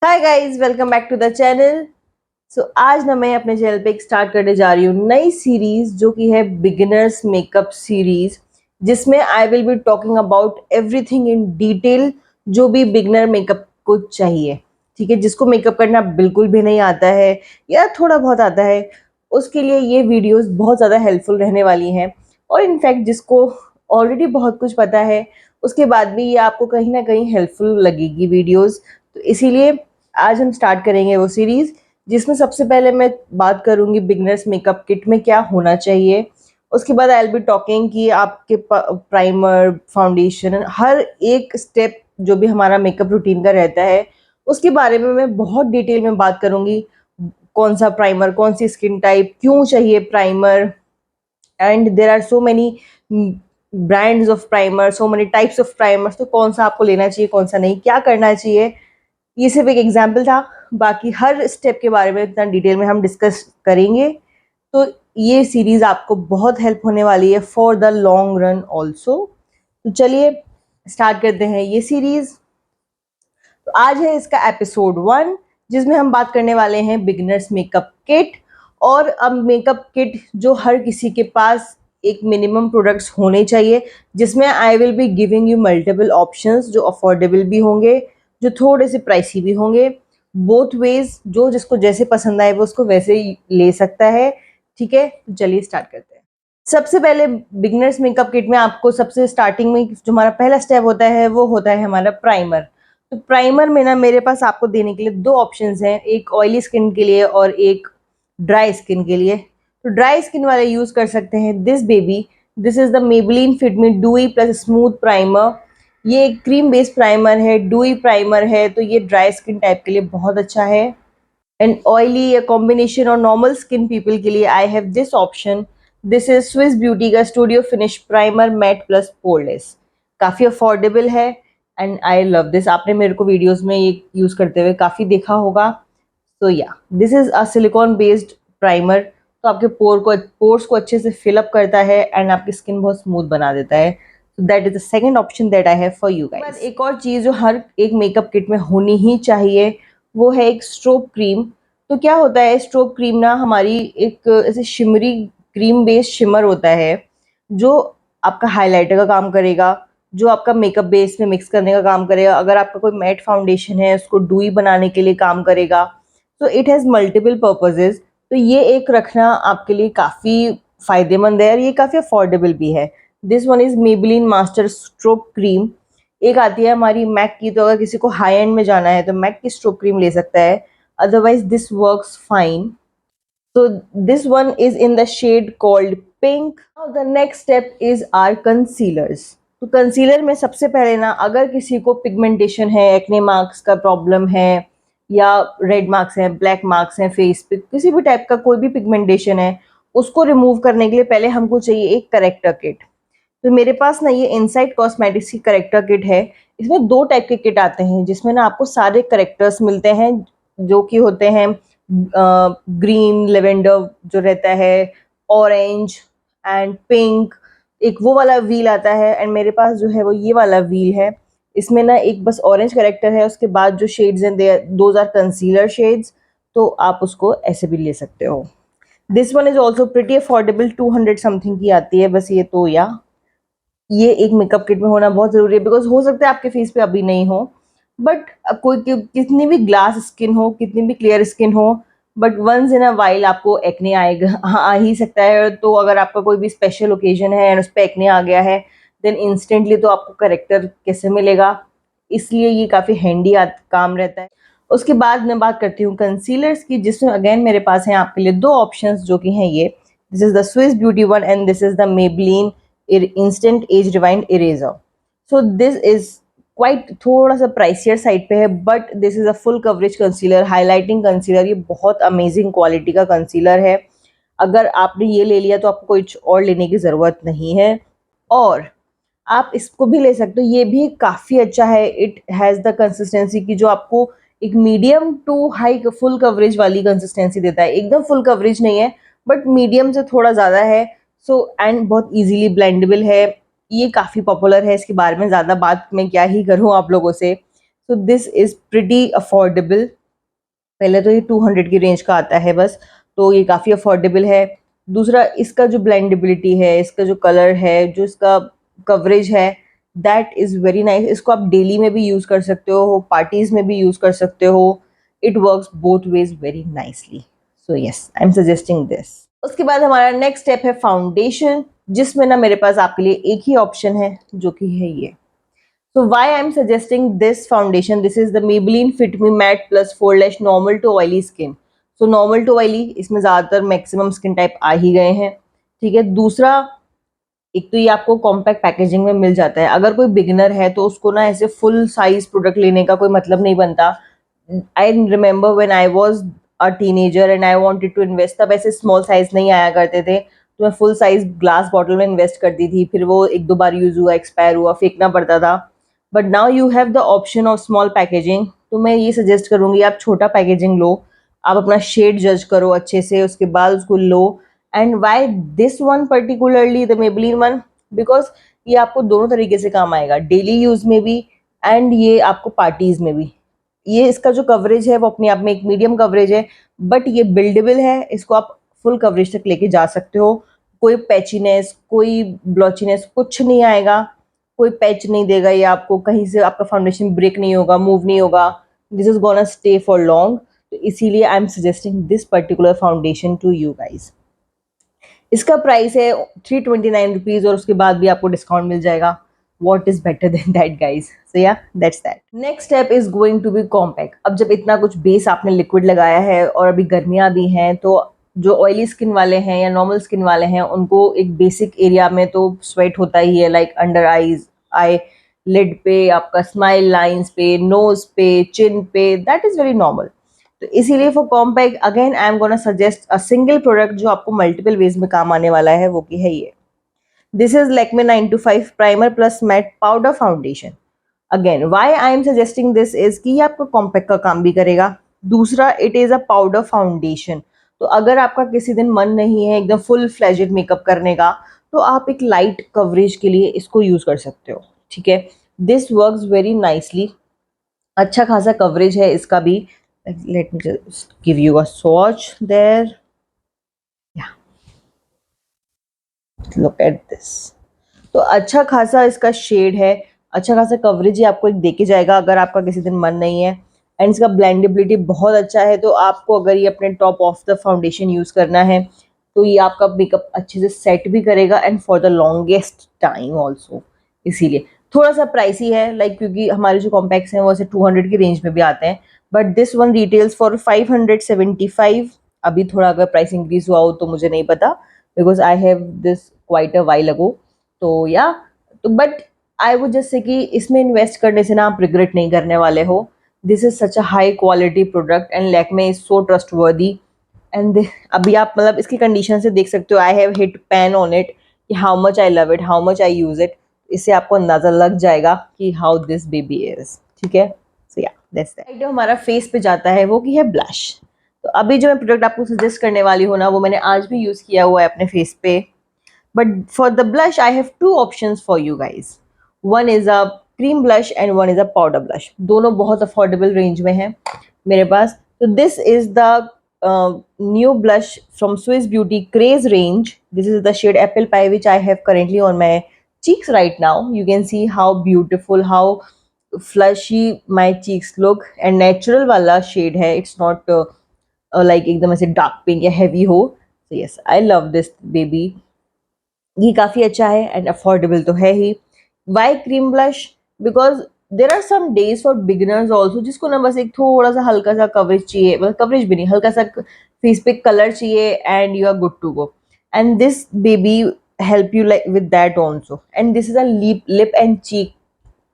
Hi guys, welcome back to the channel. आज ना मैं अपने चैनल पे एक स्टार्ट करने जा रही हूँ नई सीरीज जो कि है बिगिनर्स मेकअप सीरीज, जिसमें I will be talking about everything in detail जो भी बिगिनर मेकअप को चाहिए। ठीक है, जिसको मेकअप करना बिल्कुल भी नहीं आता है या थोड़ा बहुत आता है, उसके लिए ये वीडियोस बहुत ज़्यादा हेल्पफुल रहने वाली हैं। और इनफैक्ट जिसको ऑलरेडी बहुत कुछ पता है, उसके बाद भी ये आपको कहीं ना कहीं हेल्पफुल लगेगी वीडियोस। तो इसीलिए आज हम स्टार्ट करेंगे वो सीरीज, जिसमें सबसे पहले मैं बात करूंगी बिगनर्स मेकअप किट में क्या होना चाहिए। उसके बाद आई विल बी टॉकिंग कि आपके प्राइमर, फाउंडेशन, हर एक स्टेप जो भी हमारा मेकअप रूटीन का रहता है उसके बारे में मैं बहुत डिटेल में बात करूंगी। कौन सा प्राइमर, कौन सी स्किन टाइप, क्यों चाहिए primer, and there are so many brands of primer, so many types of primers. तो कौन सा आपको लेना चाहिए, कौन सा नहीं, क्या करना चाहिए, ये सिर्फ एक एग्जाम्पल था। बाकी हर स्टेप के बारे में इतना डिटेल में हम डिस्कस करेंगे। तो ये सीरीज आपको बहुत हेल्प होने वाली है for the long run also. तो चलिए स्टार्ट करते हैं ये सीरीज। तो आज है इसका एपिसोड 1, जिसमें हम बात करने वाले हैं बिगिनर्स मेकअप किट। और अब मेकअप किट जो हर किसी के पास एक मिनिमम प्रोडक्ट्स होने चाहिए, जिसमें I will be giving you multiple options जो अफोर्डेबल भी होंगे, जो थोड़े से प्राइसी भी होंगे। बोथ वेज, जो जिसको जैसे पसंद आए वो उसको वैसे ही ले सकता है। ठीक है, तो चलिए स्टार्ट करते हैं। सबसे पहले बिगनर्स मेकअप किट में आपको सबसे स्टार्टिंग में जो हमारा पहला स्टेप होता है वो होता है हमारा प्राइमर। तो प्राइमर में ना मेरे पास आपको देने के लिए दो ऑप्शंस हैं, एक ऑयली स्किन के लिए और एक ड्राई स्किन के लिए। तो ड्राई स्किन वाले यूज कर सकते हैं this baby. This is the Maybelline fit me डूई plus smooth primer. ये एक क्रीम बेस्ड प्राइमर है, डूई प्राइमर है, तो ये ड्राई स्किन टाइप के लिए बहुत अच्छा है। एंड ऑयली या कॉम्बिनेशन और नॉर्मल स्किन पीपल के लिए I have this option. This is Swiss Beauty का studio finish primer matte plus poreless. काफ़ी अफोर्डेबल है एंड आई लव दिस। आपने मेरे को वीडियोस में ये यूज़ करते हुए काफ़ी देखा होगा। तो या this is a silicon based primer, तो आपके पोर्स को अच्छे से फिलअप करता है एंड आपकी स्किन बहुत स्मूथ बना देता है। तो that is the second option that I have for you guys. एक और चीज़ जो हर एक मेकअप किट में होनी ही चाहिए वो है एक स्ट्रोब क्रीम। तो क्या होता है, स्ट्रोब क्रीम ना हमारी एक ऐसे शिमरी क्रीम बेस्ड शिमर होता है, जो आपका हाइलाइटर का काम करेगा, जो आपका मेकअप बेस में मिक्स करने का काम करेगा। अगर आपका कोई मैट फाउंडेशन है उसको डूई बनाने के लिए काम करेगा। तो इट हैज़ मल्टीपल पर्पजेज। तो ये एक रखना आपके लिए काफ़ी फ़ायदेमंद है और ये काफ़ी अफोर्डेबल भी है। This one is Maybelline master strobe cream. एक आती है हमारी मैक की, तो अगर किसी को हाई एंड में जाना है तो मैक की स्ट्रोब क्रीम ले सकता है, otherwise this works fine. So this one is in the shade called pink. Now the next step is our concealers. तो कंसीलर में सबसे पहले ना, अगर किसी को पिगमेंटेशन है, एक्ने मार्क्स का प्रॉब्लम है, या रेड मार्क्स हैं, ब्लैक मार्क्स हैं फेस पे, किसी भी टाइप का कोई भी पिगमेंटेशन है, उसको रिमूव करने के लिए पहले हमको चाहिए एक करेक्टर किट। तो मेरे पास ना ये इनसाइड कॉस्मेटिक्स की करेक्टर किट है। इसमें दो टाइप के किट आते हैं, जिसमें ना आपको सारे करेक्टर्स मिलते हैं, जो कि होते हैं ग्रीन, लेवेंडर जो रहता है, ऑरेंज एंड पिंक। एक वो वाला व्हील आता है एंड मेरे पास जो है वो ये वाला व्हील है। इसमें ना एक बस ऑरेंज करेक्टर है, उसके बाद जो शेड्स हैं दोज आर कंसीलर शेड्स। तो आप उसको ऐसे भी ले सकते हो। This one is also pretty affordable, 200 something की आती है बस ये। तो या ये एक मेकअप किट में होना बहुत ज़रूरी है, बिकॉज हो सकता है आपके फेस पे अभी नहीं हो, बट कोई कितनी भी ग्लास स्किन हो, कितनी भी क्लियर स्किन हो, but once in a while आपको एक्ने आएगा, आ ही सकता है। तो अगर आपका कोई भी स्पेशल ओकेजन है एंड उस पर एक्ने आ गया है, देन इंस्टेंटली तो आपको करेक्टर कैसे मिलेगा, इसलिए ये काफ़ी हैंडी काम रहता है। उसके बाद मैं बात करती हूँ कंसीलर्स की, जिसमें अगेन मेरे पास हैं आपके लिए दो ऑप्शंस, जो कि हैं ये। This is the Swiss beauty one and this is the Maybelline instant as rewind eraser. So this is quite थोड़ा सा प्राइसियर साइड पे है, but this is a full coverage concealer, highlighting concealer. ये बहुत अमेजिंग क्वालिटी का concealer है। अगर आपने ये ले लिया तो आपको कुछ और लेने की ज़रूरत नहीं है। और आप इसको भी ले सकते हो, ये भी काफ़ी अच्छा है। इट हैज़ द कंसिस्टेंसी की जो आपको एक medium to high full coverage वाली कंसिस्टेंसी देता है। एकदम फुल कवरेज नहीं है, बट मीडियम से थोड़ा ज़्यादा है। सो एंड बहुत इजीली ब्लेंडेबल है। ये काफ़ी पॉपुलर है, इसके बारे में ज़्यादा बात मैं क्या ही करूँ आप लोगों से। So this is pretty affordable. पहले तो ये 200 की रेंज का आता है बस, तो ये काफ़ी अफोर्डेबल है। दूसरा, इसका जो ब्लेंडेबिलिटी है, इसका जो कलर है, जो इसका कवरेज है, दैट इज़ वेरी नाइस। इसको आप डेली में भी यूज़ कर सकते हो, पार्टीज़ में भी यूज़ कर सकते हो। It works both ways very nicely. So yes, I am suggesting this. उसके बाद हमारा नेक्स्ट स्टेप है फाउंडेशन, जिसमें ना मेरे पास आपके लिए एक ही ऑप्शन है, जो कि है ये। So why I'm suggesting this foundation? This is the Maybelline Fit Me Matte Plus 4 Lash Normal to Oily Skin. So normal to oily, इसमें ज़्यादातर मैक्सिमम स्किन टाइप आ ही गए हैं, ठीक है। दूसरा, एक तो ये आपको कॉम्पैक्ट पैकेजिंग में मिल जाता है। अगर कोई बिगिनर है तो उसको ना ऐसे फुल साइज प्रोडक्ट लेने का कोई मतलब नहीं बनता। I remember when I was a teenager and I wanted to invest, तब ऐसे स्मॉल साइज नहीं आया करते थे, तो मैं फुल साइज ग्लास बॉटल में इन्वेस्ट करती थी। फिर वो एक दो बार यूज़ हुआ, एक्सपायर हुआ, फेंकना पड़ता था। But now you have the option of small packaging, तो मैं ये सजेस्ट करूँगी आप छोटा पैकेजिंग लो। आप अपना शेड जज करो अच्छे से, उसके बाद उसको लो। And why this one particularly the Maybelline one, because ये आपको दोनों तरीके से काम आएगा, डेली यूज़ में भी एंड ये आपको पार्टीज़ में भी। ये इसका जो कवरेज है वो अपने आप में एक मीडियम कवरेज है, बट ये बिल्डेबल है, इसको आप फुल कवरेज तक लेके जा सकते हो। कोई पैचीनेस, कोई ब्लॉचीनेस कुछ नहीं आएगा, कोई पैच नहीं देगा ये आपको, कहीं से आपका फाउंडेशन ब्रेक नहीं होगा, मूव नहीं होगा। This is gonna stay for long. तो इसीलिए I am suggesting this particular foundation to you guys. इसका प्राइस है 329 रुपीज़, और उसके बाद भी आपको डिस्काउंट मिल जाएगा। What is better than that guys? So yeah, that's that. Next step is going to be compact. अब जब इतना कुछ बेस आपने लिक्विड लगाया है और अभी गर्मियाँ भी हैं, तो जो ऑयली स्किन वाले हैं या नॉर्मल स्किन वाले हैं, उनको एक बेसिक एरिया में तो स्वेट होता ही है, like under eyes, eye lid पे, आपका स्माइल लाइंस पे, नोज पे, चिन पे, दैट इज वेरी नॉर्मल। तो इसीलिए for compact again I am gonna suggest a single product जो आपको मल्टीपल वेज में काम आने वाला है, वो की है ये। This is Lakme 925 primer plus matte powder foundation. Again why I am suggesting this is कि ये आपका कॉम्पैक्ट का काम भी करेगा। दूसरा, it is a powder foundation. तो अगर आपका किसी दिन मन नहीं है एकदम फुल फ्लैजेड मेकअप करने का, तो आप एक लाइट कवरेज के लिए इसको यूज़ कर सकते हो, ठीक है। This works very nicely. अच्छा खासा कवरेज है इसका भी। Let me just give you a swatch there, look at this. तो अच्छा खासा इसका शेड है, अच्छा खासा कवरेज ही आपको एक देके जाएगा अगर आपका किसी दिन मन नहीं है। एंड इसका ब्लेंडेबिलिटी बहुत अच्छा है, तो आपको अगर ये अपने top of the foundation use करना है, तो ये आपका मेकअप अच्छे से सेट भी करेगा and for the longest time also. इसीलिए थोड़ा सा प्राइसी है, लाइक क्योंकि हमारे जो कॉम्पैक्ट्स हैं वो ऐसे 200 की रेंज में भी आते हैं, but this one retails for 575। अभी थोड़ा अगर प्राइस इंक्रीज हुआ हो तो मुझे नहीं पता, because I have this quite a while ago. तो या, तो but I would just say कि इसमें इन्वेस्ट करने से ना आप रिग्रेट नहीं करने वाले हो। This is such a high quality product and Lakme is so trustworthy. And अभी आप मतलब इसकी कंडीशन से देख सकते हो, I have hit pan on it, कि how much I love it, how much I use it. इससे आपको अंदाजा लग जाएगा कि हाउ दिस बेबी इज, ठीक है। So yeah, that's that. जो हमारा फेस पे जाता है वो की है ब्लश। तो अभी जो मैं प्रोडक्ट आपको सजेस्ट करने वाली हूँ ना, वो मैंने आज भी यूज किया हुआ है अपने फेस पे। But for the blush, I have two options for you guys. One is a cream blush and one is a powder blush. दोनों बहुत affordable range में हैं मेरे पास। So this is the new blush from Swiss Beauty Craze range. This is the shade Apple Pie, which I have currently on my cheeks right now. You can see how beautiful, how flushy my cheeks look. And natural वाला shade है. It's not like एकदम ऐसे dark pink या heavy हो. So yes, I love this baby. ये काफ़ी अच्छा है एंड अफोर्डेबल तो है ही। Why cream blush? Because there are some days for beginners also, जिसको ना बस एक थोड़ा सा हल्का सा कवरेज चाहिए, मतलब कवरेज भी नहीं, हल्का सा फेस पे कलर चाहिए and you are good to go. And this baby help you like with that also. And this is a lip and cheek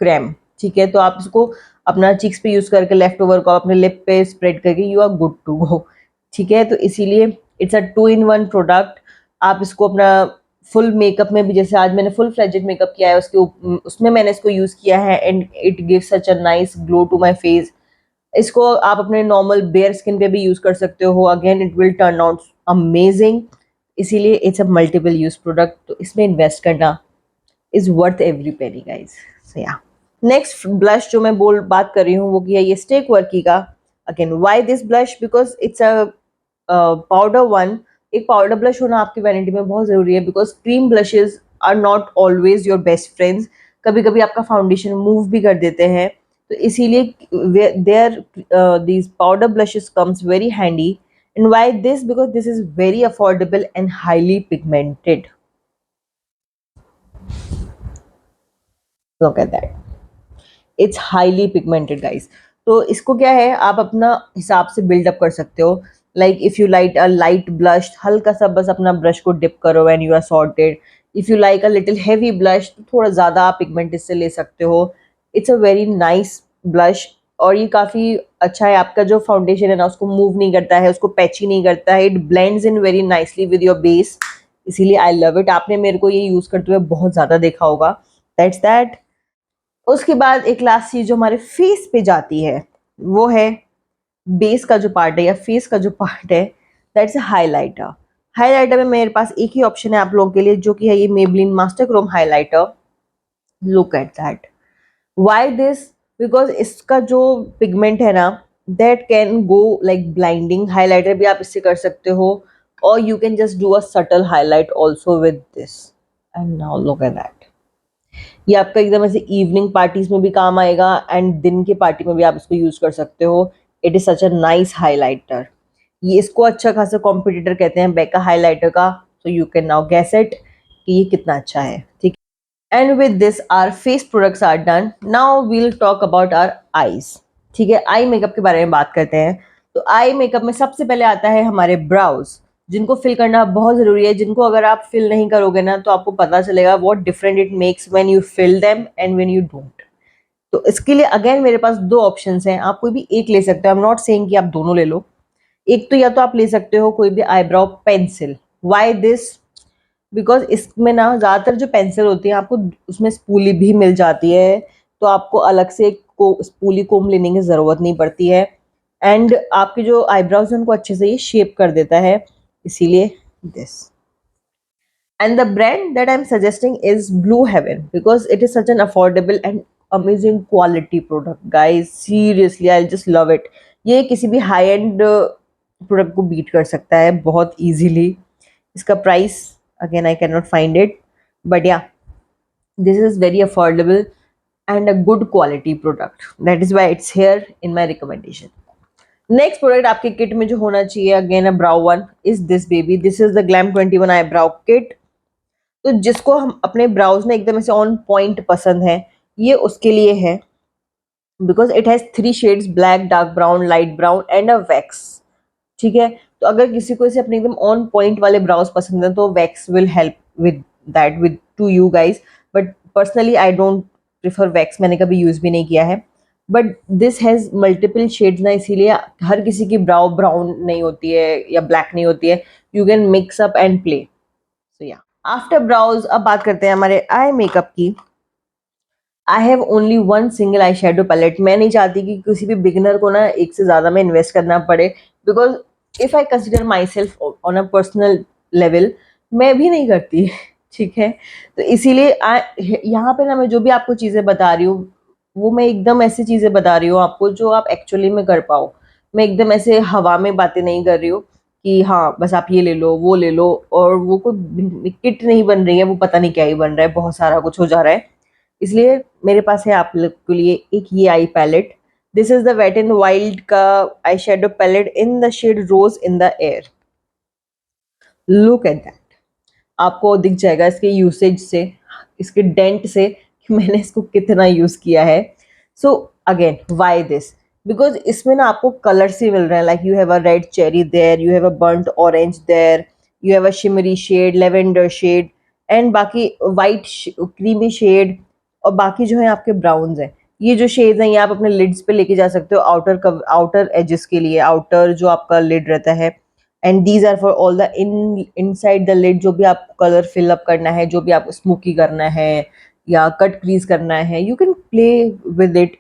creme, ठीक है। तो आप इसको अपना चीक्स पे यूज़ करके लेफ्ट ओवर को अपने लिप पे स्प्रेड करके you are good to go, ठीक है। तो इसीलिए इट्स अ 2 in 1 प्रोडक्ट। आप इसको अपना फुल मेकअप में भी, जैसे आज मैंने फुल फ्लेजेड मेकअप किया है, उसमें मैंने इसको यूज़ किया है and it gives such a nice glow to my face. इसको आप अपने नॉर्मल बेयर स्किन पे भी यूज़ कर सकते हो, again it will turn out amazing. इसीलिए it's a multiple use product, तो इसमें इन्वेस्ट करना is worth every penny guys. So yeah, next blush जो मैं बात कर रही हूँ वो की है ये स्टेक वर्की का. Again why this blush, because it's a powder one. एक पाउडर ब्लश होना आपकी वैनिटी में बहुत ज़रूरी है, because cream blushes are not always your best friends. कभी कभी आपका फाउंडेशन मूव भी कर देते हैं, तो इसीलिए there these powder blushes comes very handy. And why this, because this is very affordable and highly pigmented. Look at that, it's highly pigmented guys. तो इसको क्या है, आप अपना हिसाब से बिल्डअप कर सकते हो. Like if you like a light blush, हल्का सा बस अपना ब्रश को डिप करो when you are sorted. If you like a little heavy blush, तो थोड़ा ज़्यादा आप पिगमेंट इससे ले सकते हो. It's a very nice blush. और ये काफ़ी अच्छा है, आपका जो फाउंडेशन है ना उसको मूव नहीं करता है, उसको पैची नहीं करता है. It blends in very nicely with your base. इसीलिए आई लव इट. आपने मेरे को ये यूज़ करते हुए बहुत ज़्यादा देखा होगा. That's that. उसके बाद एक लास्ट चीज जो हमारे फेस पे जाती है वो है बेस का जो पार्ट है या फेस का जो पार्ट है, दैट्स अ हाइलाइटर. हाइलाइटर में मेरे पास एक ही ऑप्शन है आप लोगों के लिए, जो कि है ये Maybelline master Chrome highlighter. Look at that. Why this, because इसका जो पिगमेंट है ना that can go like blinding. Highlighter भी आप इससे कर सकते हो, और you can just do a subtle highlight also with this. And now look at that. ये आपका एकदम ऐसे इवनिंग पार्टीज में भी काम आएगा एंड दिन के पार्टी में भी आप इसको यूज कर सकते हो. It is such a nice highlighter. ये इसको अच्छा खासा कॉम्पिटिटर कहते हैं बेका हाइलाइटर का. So you can now guess it कि ये कितना अच्छा है. ठीक. And with this our face products are done. Now we'll talk about our eyes. ठीक है, आई मेकअप के बारे में बात करते हैं. तो आई मेकअप में सबसे पहले आता है हमारे ब्राउज, जिनको फिल करना बहुत ज़रूरी है. जिनको अगर आप फिल नहीं करोगे ना तो आपको पता चलेगा what different it makes when you fill them and when you don't. तो इसके लिए अगेन मेरे पास दो ऑप्शंस हैं. आप कोई भी एक ले सकते हो. आई एम नॉट सेइंग कि आप दोनों ले लो. एक तो या तो आप ले सकते हो कोई भी eyebrow pencil. Why this, because इसमें ना ज़्यादातर जो पेंसिल होती है आपको उसमें स्पूली भी मिल जाती है, तो आपको अलग से स्पूली कोम लेने की ज़रूरत नहीं पड़ती है. एंड आपके जो आईब्राउज हैं उनको अच्छे से ये शेप कर देता है. इसीलिए this. And the brand that I'm suggesting is Blue Heaven, because it is such an affordable and amazing quality product. Guys, seriously, I just love it. ये किसी भी हाई एंड प्रोडक्ट को बीट कर सकता है बहुत इजीली. इसका price again I can not find it, but yeah this is very affordable and a good quality product. That is why it's here in my recommendation. Next product आपके kit में जो होना चाहिए again a brow one is this baby. This is the glam 21 I brow kit. तो जिसको हम अपने browse में एकदम ऐसे ऑन पॉइंट पसंद है, ये उसके लिए है. Because it has 3 shades, black, dark brown, light brown and a wax. ठीक है, तो अगर किसी को इसे अपने एकदम ऑन पॉइंट वाले ब्राउज पसंद है तो wax will help with that with two you guys. But personally I don't prefer wax, मैंने कभी यूज भी नहीं किया है. But this has multiple shades ना, इसीलिए हर किसी की ब्राउ ब्राउन नहीं होती है या ब्लैक नहीं होती है. You can mix up and play. So yeah, after browse अब बात करते हैं हमारे आई मेकअप की. I have only one single eye shadow palette. मैं नहीं चाहती कि किसी भी बिगिनर को ना एक से ज़्यादा में इन्वेस्ट करना पड़े, because if I consider my self on a personal level, मैं भी नहीं करती. ठीक है, तो इसीलिए यहाँ पे ना मैं जो भी आपको चीज़ें बता रही हूँ वो मैं एकदम ऐसी चीज़ें बता रही हूँ आपको जो आप एक्चुअली में कर पाओ. मैं एकदम ऐसे हवा में बातें नहीं कर रही हूँ कि हाँ बस आप ये ले लो वो ले लो, और वो कोई किट नहीं बन रही है, वो पता नहीं क्या ही बन रहा है, बहुत सारा कुछ हो जा रहा है. इसलिए मेरे पास है आप लोग के लिए एक ये eye palette. This is the wet and wild का eye shadow palette in the shade rose in the air. Look at that. आपको दिख जाएगा इसके यूसेज से, इसके डेंट से कि मैंने इसको कितना यूज किया है. So again why this, because इसमें ना आपको कलर से मिल रहा है. Like you have a red cherry there, you have a burnt orange there, you have a shimmery shade, lavender shade, and बाकी वाइट क्रीमी शेड, और बाकी जो है आपके ब्राउन्स हैं. ये जो शेड्स हैं ये आप अपने लिड्स पे लेके जा सकते हो आउटर एजेस के लिए, आउटर जो आपका लिड रहता है. And these are for all the inside the lid, जो भी आप कलर फिल अप करना है, जो भी आपको स्मोकी करना है या कट क्रीज करना है, you can play with it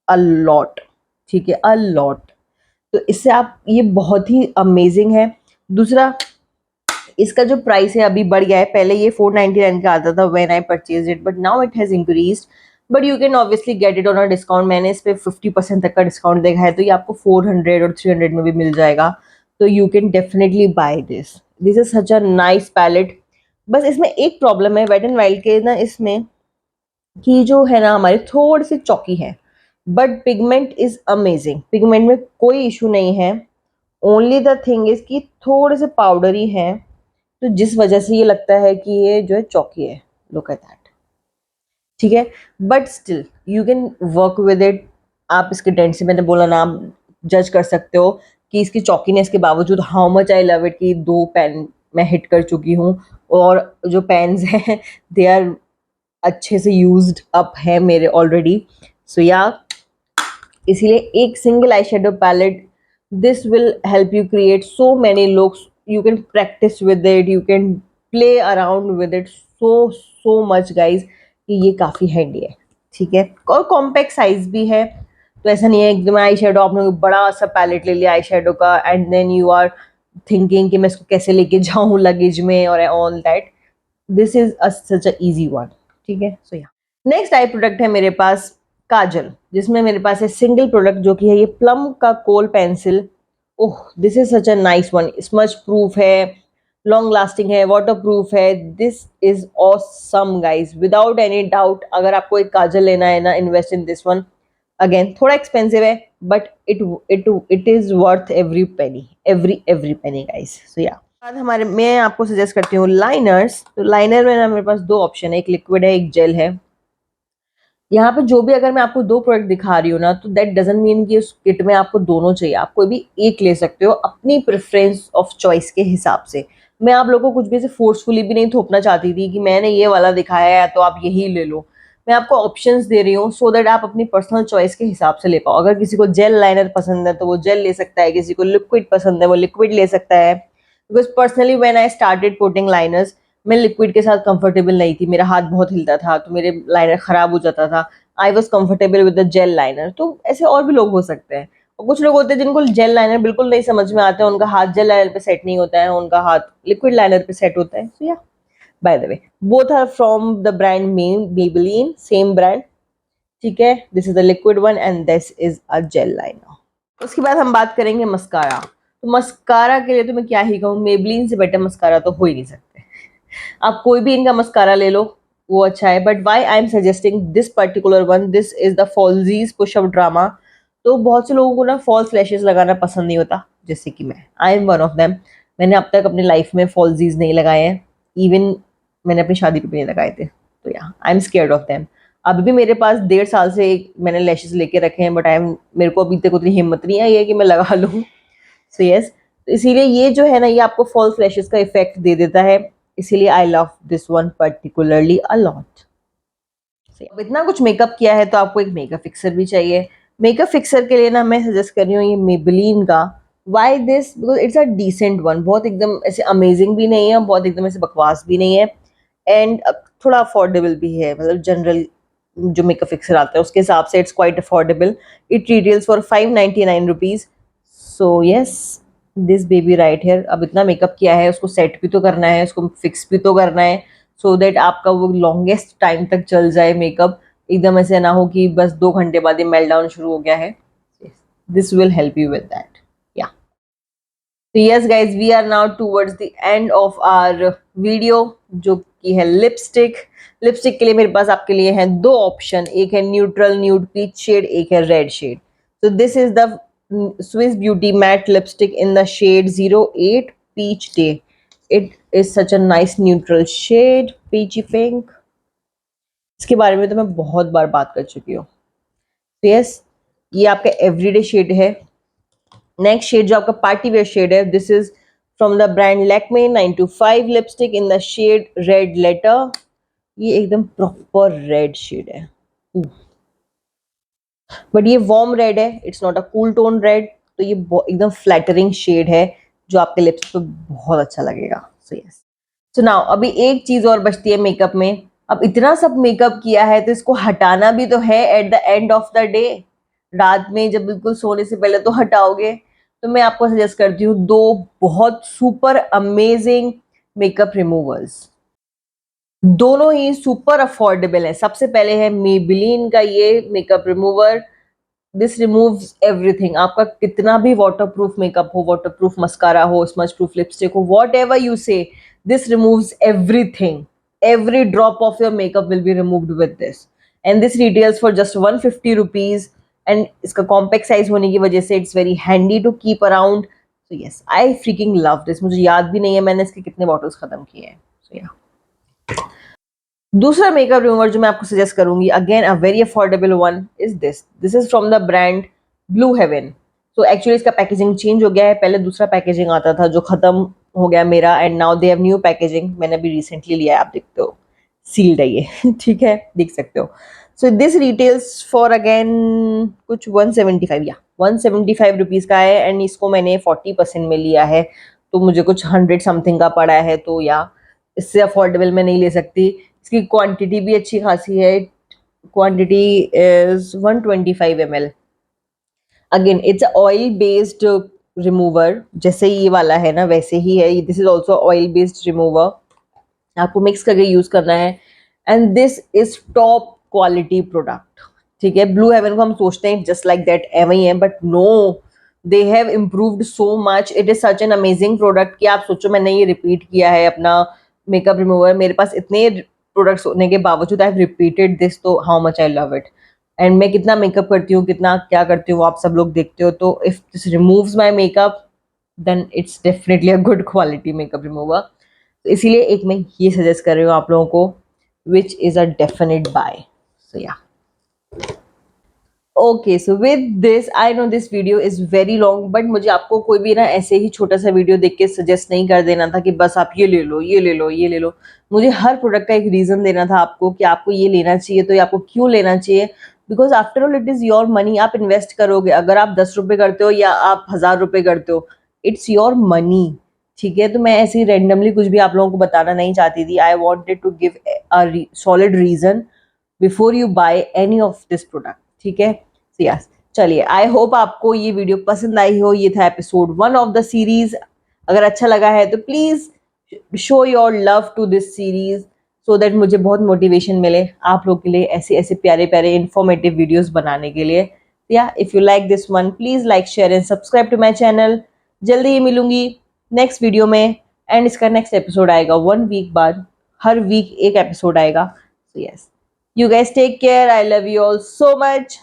a lot. ठीक है, अ लॉट. तो इससे आप, ये बहुत ही अमेजिंग है. दूसरा, इसका जो प्राइस है अभी बढ़ गया है. पहले ये 499 का आता था when I purchase it, but now it has increased. But you can obviously get it on a discount. मैंने इस पे 50% तक का डिस्काउंट देखा है, तो ये आपको 400 और 300 में भी मिल जाएगा। तो you can definitely buy this. This is such a nice palette. बस इसमें एक प्रॉब्लम है वेट एंड वाइल्ड के ना, इसमें कि जो है ना हमारे थोड़े से चौकी है, but pigment is amazing. Pigment में कोई इशू नहीं है। ओनली द थिंग इज कि थोड़े से पाउडरी है, तो जिस वजह से ये लगता है कि ये जो है चौकी है। Look at that. ठीक है, but still you can work with it. आप इसके डेंट से, मैंने बोला ना, आप जज कर सकते हो कि इसकी चौकीनेस के बावजूद how much I love it कि 2 पेन मैं हिट कर चुकी हूँ। और जो पेन्स हैं दे आर अच्छे से यूज्ड अप है मेरे ऑलरेडी। सो या इसीलिए एक single eye shadow palette, this will help you create so many looks. You can practise with it, you can play around with it so much guys कि ये काफ़ी handy है। ठीक है, और कॉम्पैक्ट साइज भी है। तो ऐसा नहीं है एकदम आई शेडो आपने बड़ा सा पैलेट ले लिया आई शेडो का and then you are thinking कि मैं इसको कैसे लेके जाऊँ लगेज में और all that. This is such a easy one. ठीक है, so yeah next I product है मेरे पास काजल, जिसमें मेरे पास है सिंगल प्रोडक्ट जो कि है ये प्लम का kohl pencil. Oh, this is such a nice one. Smudge proof है, लॉन्ग लास्टिंग है, वाटर प्रूफ है। This is awesome guys, without any doubt. अगर आपको एक काजल लेना है ना, invest in this one. Again थोड़ा एक्सपेंसिव है, but it is worth every penny, every penny guys. So yeah बाद हमारे, मैं आपको सजेस्ट करती हूँ लाइनर्स। तो लाइनर में ना मेरे पास 2 ऑप्शन है, एक लिक्विड है, एक जेल है। यहाँ पे जो भी, अगर मैं आपको 2 प्रोडक्ट दिखा रही हूँ ना, तो दैट डजंट मीन कि उस किट में आपको दोनों चाहिए। आप कोई भी एक ले सकते हो अपनी प्रेफरेंस ऑफ चॉइस के हिसाब से। मैं आप लोगों को कुछ भी ऐसे फोर्सफुली भी नहीं थोपना चाहती थी कि मैंने ये वाला दिखाया है तो आप यही ले लो। मैं आपको ऑप्शंस दे रही हूँ सो दैट आप अपनी पर्सनल चॉइस के हिसाब से ले पाओ। अगर किसी को जेल लाइनर पसंद है तो वो जेल ले सकता है, किसी को लिक्विड पसंद है वो लिक्विड ले सकता है। Because personally when I started putting liners, मैं लिक्विड के साथ कंफर्टेबल नहीं थी। मेरा हाथ बहुत हिलता था तो मेरे लाइनर खराब हो जाता था। I was comfortable with the jail liner. तो ऐसे और भी लोग हो सकते हैं। और कुछ लोग होते हैं जिनको जेल लाइनर बिल्कुल नहीं समझ में आता है, उनका हाथ जेल लाइनर पे सेट नहीं होता है, उनका हाथ लिक्विड लाइनर पे सेट होता है। So yeah, by the way, both are from the brand Maybelline, same brand. ठीक है, this is the liquid one and this is a gel liner. उसके बाद हम बात करेंगे मस्कारा। तो मस्कारा के लिए तो मैं क्या ही कहूँ, मेबेलिन से बेटर मस्कारा तो हो ही नहीं सकते। आप कोई भी इनका मस्कारा ले लो, वो अच्छा है। But why I am suggesting this particular one, this is the falsies push up drama. तो बहुत से लोगों को ना फॉल्स लैशेस लगाना पसंद नहीं होता, जैसे कि मैं, I am one of them. मैंने अब तक अपनी लाइफ में फॉल्जीज नहीं लगाए हैं। इवन मैंने अपनी शादी पे भी नहीं लगाए थे। तो या I am scared of them. अभी भी मेरे पास 1.5 साल से मैंने लैशेस लेके रखे हैं, बट आई एम, मेरे को अभी तक उतनी हिम्मत नहीं आई है कि मैं लगा लूँ। सो यस, तो इसीलिए ये जो है ना, ये आपको फॉल्स फ्लैशेस का इफेक्ट दे देता है। इसीलिए आई love this one particularly a lot. अब इतना कुछ मेकअप किया है तो आपको एक मेकअप फिक्सर भी चाहिए। मेकअप फिक्सर के लिए ना मैं सजेस्ट कर रही हूँ ये मेबेलिन का। Why this, because it's a decent one. बहुत एकदम ऐसे अमेजिंग भी नहीं है, बहुत एकदम ऐसे बकवास भी नहीं है, एंड थोड़ा अफोर्डेबल भी है। मतलब जनरल जो मेकअप फिक्सर आता है उसके हिसाब से it's quite affordable. It retails for 599 rupees. So yes, this baby right here. अब इतना मेकअप किया है, उसको सेट भी तो करना है, उसको फिक्स भी तो करना है, सो दैट आपका वो लॉन्गेस्ट टाइम तक चल जाए मेकअप। एकदम ऐसे ना हो कि बस 2 घंटे बाद ही मेल्ट डाउन शुरू हो गया है। This will help you with that. Yeah, तो yes guys, we are now towards the end of our video, जो कि है लिपस्टिक। लिपस्टिक के लिए मेरे पास आपके लिए हैं 2 ऑप्शन, एक है न्यूट्रल न्यूड पीच शेड, एक है रेड शेड। तो this is the Swiss Beauty matte lipstick in the shade 08 Peach Day. It is such a nice neutral shade, peachy pink. इसके बारे में तो मैं बहुत बार बात कर चुकी हूँ। तो यस, ये आपका एवरीडे शेड है। नेक्स्ट शेड जो आपका पार्टी वेयर शेड है, this is from the brand Lakme 925 lipstick in the shade red letter. ये एकदम प्रॉपर रेड शेड है, बट ये वार्म रेड है, it's not a cool tone red. तो ये एकदम फ्लैटरिंग शेड है जो आपके लिप्स पे बहुत अच्छा लगेगा। सो यस, सो नाउ अभी एक चीज और बचती है मेकअप में। अब इतना सब मेकअप किया है तो इसको हटाना भी तो है at the end of the day. रात में जब बिल्कुल सोने से पहले तो हटाओगे। तो मैं आपको सजेस्ट करती हूँ 2 बहुत सुपर अमेजिंग मेकअप रिमूवर्स। दोनों ही सुपर अफोर्डेबल है। सबसे पहले है मेबेलिन का ये makeup remover, this removes everything. आपका कितना भी वाटरप्रूफ मेकअप हो, वाटरप्रूफ मस्कारा हो, स्मज प्रूफ लिपस्टिक हो, whatever you say, this removes everything. Every drop of your makeup will be removed with this, and this retails for just 150 rupees. And इसका compact size होने की वजह से it's very handy to keep around. So yes, I freaking love this. मुझे याद भी नहीं है मैंने इसके कितने बॉटल्स खत्म किए हैं। सो या, दूसरा मेकअप रिमूवर जो मैं आपको सजेस्ट करूंगी, again a very affordable one, is this is from the brand blue heaven. तो एक्चुअली इसका पैकेजिंग चेंज हो गया है। पहले दूसरा पैकेजिंग आता था जो खत्म हो गया मेरा, and now they have new packaging. मैंने अभी रिसेंटली लिया है, आप देखते हो सील्ड है ये ठीक है, देख सकते हो। So this retails for again कुछ 175, या 175 रुपीज़ का है, एंड इसको मैंने 40% में लिया है, तो मुझे कुछ 100 समथिंग का पड़ा है। तो या इससे अफोर्डेबल मैं नहीं ले सकती। इसकी क्वांटिटी भी अच्छी खासी है। Quantity is 125 ml। Again it's oil based remover, जैसे ये वाला है ना वैसे ही है। This is also oil based remover, आपको मिक्स करके यूज करना है, and this is top quality product. ठीक है, ब्लू हेवन को हम सोचते हैं जस्ट लाइक दैट एवं ही है, but no, they have improved so much. It is such an amazing product कि आप सोचो मैंने ये रिपीट किया है अपना मेकअप रिमूवर। मेरे पास इतने प्रोडक्ट्स होने के बावजूद आई हैव रिपीटेड दिस, तो how much I love it. And मैं कितना मेकअप करती हूँ, कितना क्या करती हूँ, आप सब लोग देखते हो। तो if this removes my makeup, then it's definitely a good quality makeup remover. तो इसीलिए एक मैं ये सजेस्ट कर रही हूँ आप लोगों को, which is a definite buy. So yeah, okay, so with this I know this video is very long, but मुझे आपको कोई भी ना ऐसे ही छोटा सा वीडियो देख के सजेस्ट नहीं कर देना था कि बस आप ये ले लो, ये ले लो, ये ले लो। मुझे हर प्रोडक्ट का एक रीजन देना था आपको कि आपको ये लेना चाहिए, तो ये आपको क्यों लेना चाहिए। Because after all it is your money. आप इन्वेस्ट करोगे, अगर आप 10 रुपए करते हो या आप 1000 रुपए करते हो, इट्स योर मनी। ठीक है, तो मैं ऐसे ही रेंडमली कुछ भी आप लोगों को बताना नहीं चाहती थी। I wanted to give a solid reason before you buy any of this product. ठीक है, यस, चलिए, आई होप आपको ये वीडियो पसंद आई हो। ये था एपिसोड 1 ऑफ द सीरीज। अगर अच्छा लगा है तो please show your love to this series, so that मुझे बहुत मोटिवेशन मिले आप लोग के लिए ऐसे ऐसे प्यारे प्यारे इंफॉर्मेटिव वीडियोस बनाने के लिए। Yeah if you like this one, please like share and subscribe to my channel. जल्दी ही मिलूंगी नेक्स्ट वीडियो में, एंड इसका नेक्स्ट एपिसोड आएगा 1 वीक बाद। हर वीक एक एपिसोड आएगा। So yes, you guys take care. I love you all so much.